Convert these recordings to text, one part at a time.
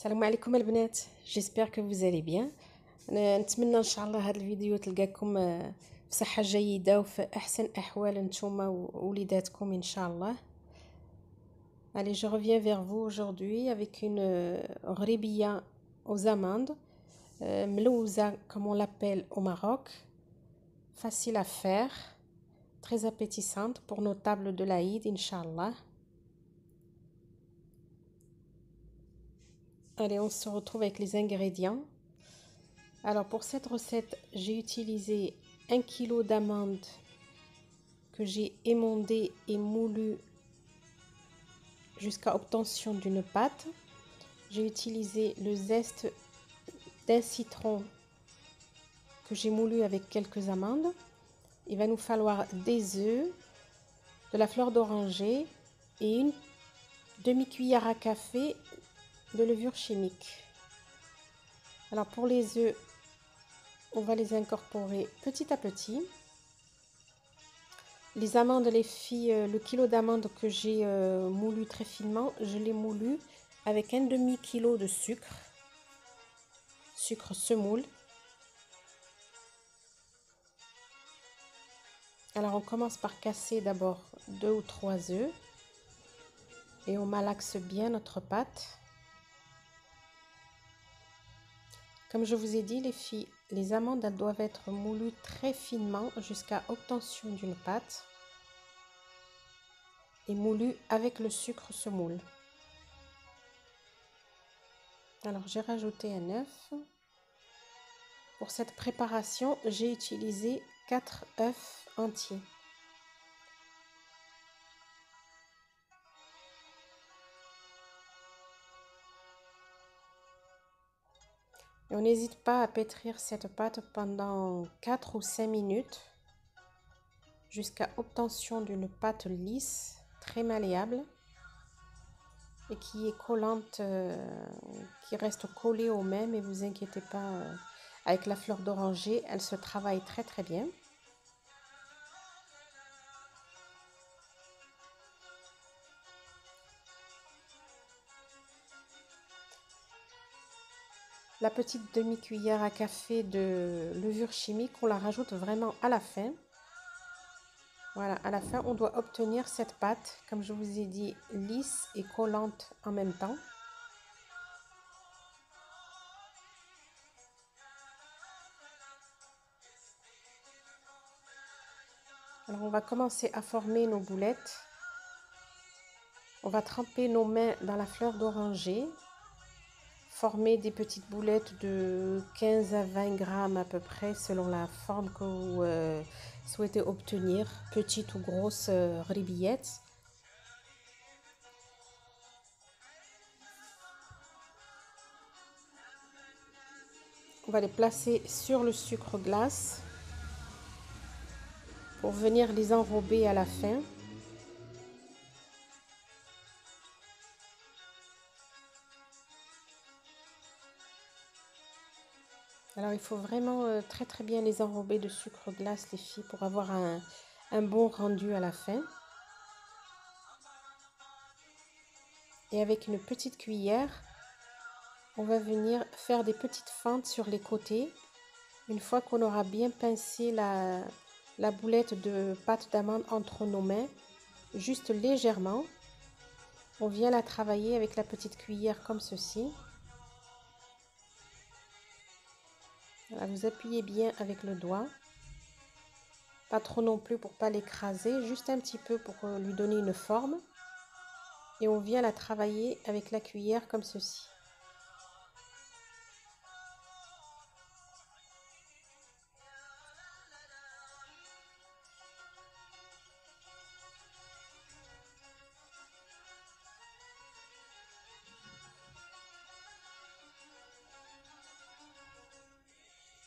السلام عليكم البنات. j'espère que vous allez bien. انا نتمنى ان شاء الله هذا الفيديو تلقاكم في صحة جيدة وفي احسن احوال نتوما ووليداتكم ان شاء الله. Allez, je reviens vers vous aujourd'hui avec une غريبية aux amandes, ملوزة comme on l'appelle au Maroc, facile à faire, très appétissante pour nos tables de l'Aïd Inch'Allah. Allez, on se retrouve avec les ingrédients. Alors pour cette recette, j'ai utilisé 1 kg d'amandes que j'ai émondées et moulues jusqu'à obtention d'une pâte. J'ai utilisé le zeste d'un citron que j'ai moulu avec quelques amandes. Il va nous falloir des œufs, de la fleur d'oranger et une demi-cuillère à café de levure chimique. Alors pour les œufs, on va les incorporer petit à petit. Les amandes, les filles, le kilo d'amandes que j'ai moulu très finement, je l'ai moulu avec un demi-kilo de sucre semoule. Alors on commence par casser d'abord 2 ou 3 œufs et on malaxe bien notre pâte. Comme je vous ai dit les filles, les amandes elles doivent être moulues très finement jusqu'à obtention d'une pâte et moulues avec le sucre semoule. Alors j'ai rajouté un œuf. Pour cette préparation, j'ai utilisé 4 œufs entiers. Et on n'hésite pas à pétrir cette pâte pendant 4 ou 5 minutes jusqu'à obtention d'une pâte lisse, très malléable et qui est collante, qui reste collée au même. Et vous inquiétez pas, avec la fleur d'oranger, elle se travaille très très bien. La petite demi-cuillère à café de levure chimique, on la rajoute vraiment à la fin. Voilà, à la fin, on doit obtenir cette pâte, comme je vous ai dit, lisse et collante en même temps. Alors, on va commencer à former nos boulettes. On va tremper nos mains dans la fleur d'oranger. Former des petites boulettes de 15 à 20 grammes à peu près, selon la forme que vous souhaitez obtenir, petite ou grosse ribillette. On va les placer sur le sucre glace pour venir les enrober à la fin. Alors il faut vraiment très très bien les enrober de sucre glace les filles pour avoir un bon rendu à la fin. Et avec une petite cuillère, on va venir faire des petites fentes sur les côtés. Une fois qu'on aura bien pincé la boulette de pâte d'amande entre nos mains, juste légèrement, on vient la travailler avec la petite cuillère comme ceci. Voilà, vous appuyez bien avec le doigt, pas trop non plus pour pas l'écraser, juste un petit peu pour lui donner une forme. Et on vient la travailler avec la cuillère comme ceci.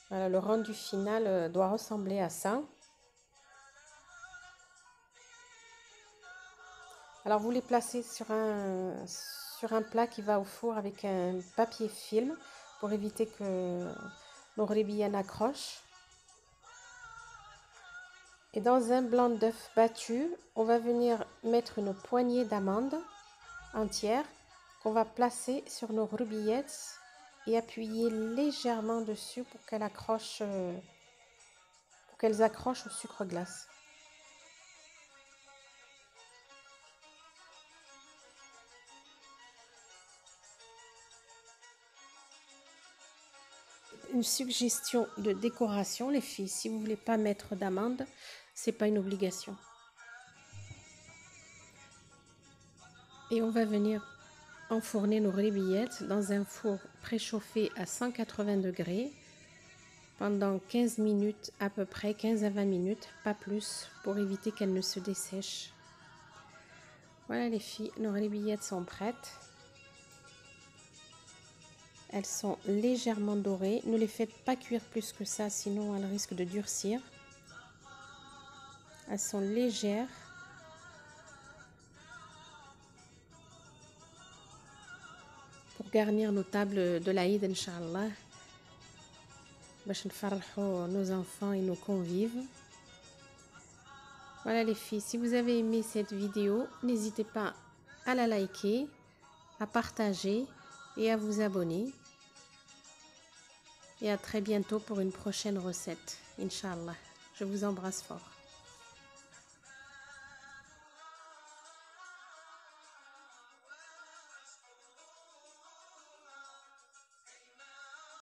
Voilà, le rendu final doit ressembler à ça. Alors vous les placez sur un plat qui va au four avec un papier film pour éviter que nos rébillets n'accrochent. Et dans un blanc d'œuf battu, on va venir mettre une poignée d'amandes entières qu'on va placer sur nos rubillettes et appuyer légèrement dessus pour qu'elles accrochent au sucre glace. Une suggestion de décoration, les filles, si vous voulez pas mettre d'amandes, c'est pas une obligation. Et on va venir enfourner nos rubillettes dans un four préchauffé à 180 degrés pendant 15 minutes à peu près, 15 à 20 minutes, pas plus, pour éviter qu'elles ne se dessèchent. Voilà les filles, nos rubillettes sont prêtes. Elles sont légèrement dorées. Ne les faites pas cuire plus que ça, sinon elles risquent de durcir. Elles sont légères. Pour garnir nos tables de l'Aïd, Inch'Allah. Bash nfarrhou nos enfants et nos convives. Voilà les filles, si vous avez aimé cette vidéo, n'hésitez pas à la liker, à partager et à vous abonner. Et à très bientôt pour une prochaine recette, Inch'Allah. Je vous embrasse fort.